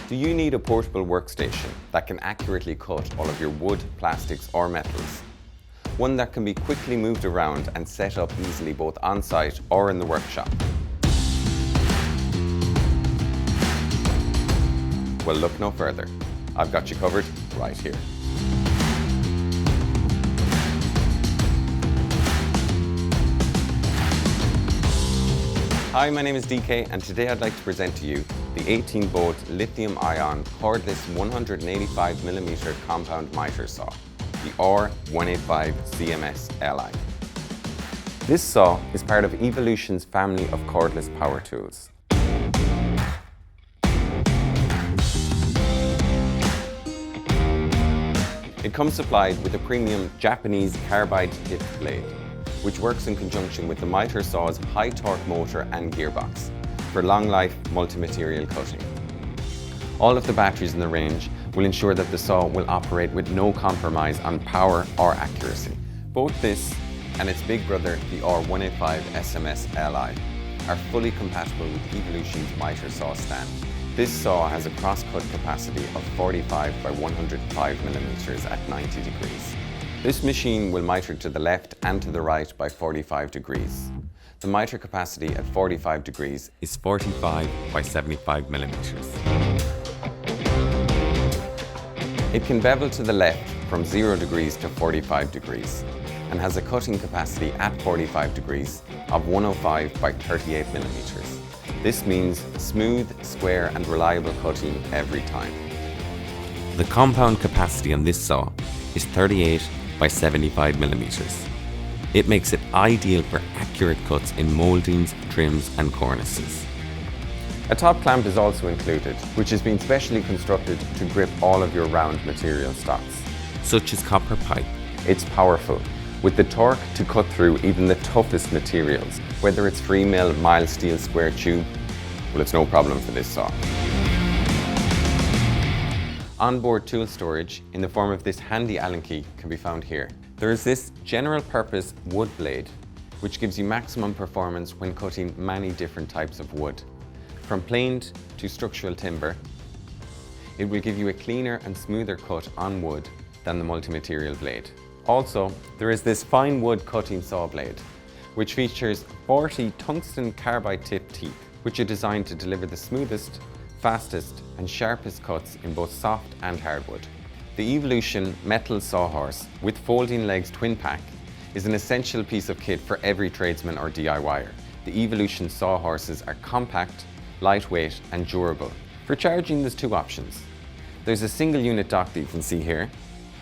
Do you need a portable workstation that can accurately cut all of your wood, plastics or metals? One that can be quickly moved around and set up easily both on-site or in the workshop? Well, look no further. I've got you covered right here. Hi, my name is DK and today I'd like to present to you the 18-volt lithium-ion cordless 185mm compound miter saw, the R185CMS Li. This saw is part of Evolution's family of cordless power tools. It comes supplied with a premium Japanese carbide-tipped blade, which works in conjunction with the miter saw's high torque motor and gearbox for long life multi-material cutting. All of the batteries in the range will ensure that the saw will operate with no compromise on power or accuracy. Both this and its big brother, the R185CMS Li, are fully compatible with Evolution's miter saw stand. This saw has a cross-cut capacity of 45 by 105mm at 90 degrees. This machine will miter to the left and to the right by 45 degrees. The miter capacity at 45 degrees is 45 by 75mm. It can bevel to the left from 0 degrees to 45 degrees and has a cutting capacity at 45 degrees of 105 by 38mm. This means smooth, square and reliable cutting every time. The compound capacity on this saw is 38 by 75mm. It makes it ideal for accurate cuts in mouldings, trims and cornices. A top clamp is also included, which has been specially constructed to grip all of your round material stocks, such as copper pipe. It's powerful, with the torque to cut through even the toughest materials, whether it's 3mm mild steel square tube. Well, it's no problem for this saw. Onboard tool storage in the form of this handy Allen key can be found here. There is this general purpose wood blade, which gives you maximum performance when cutting many different types of wood. From planed to structural timber, it will give you a cleaner and smoother cut on wood than the multi-material blade. Also, there is this fine wood cutting saw blade, which features 40 tungsten carbide tipped teeth, which are designed to deliver the smoothest, fastest and sharpest cuts in both soft and hardwood. The Evolution metal sawhorse with folding legs twin pack is an essential piece of kit for every tradesman or DIYer. The Evolution sawhorses are compact, lightweight and durable. For charging, there's two options. There's a single unit dock that you can see here,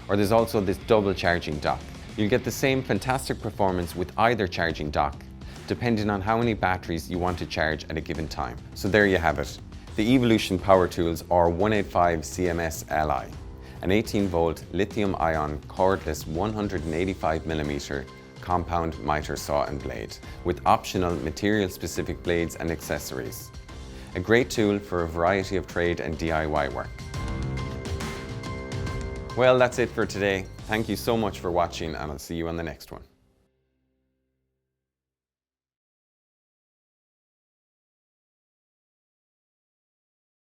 or there's also this double charging dock. You'll get the same fantastic performance with either charging dock, depending on how many batteries you want to charge at a given time. So there you have it. The Evolution Power Tools R185CMS Li, an 18-volt lithium-ion cordless 185mm compound miter saw and blade, with optional material-specific blades and accessories. A great tool for a variety of trade and DIY work. Well, that's it for today. Thank you so much for watching and I'll see you on the next one.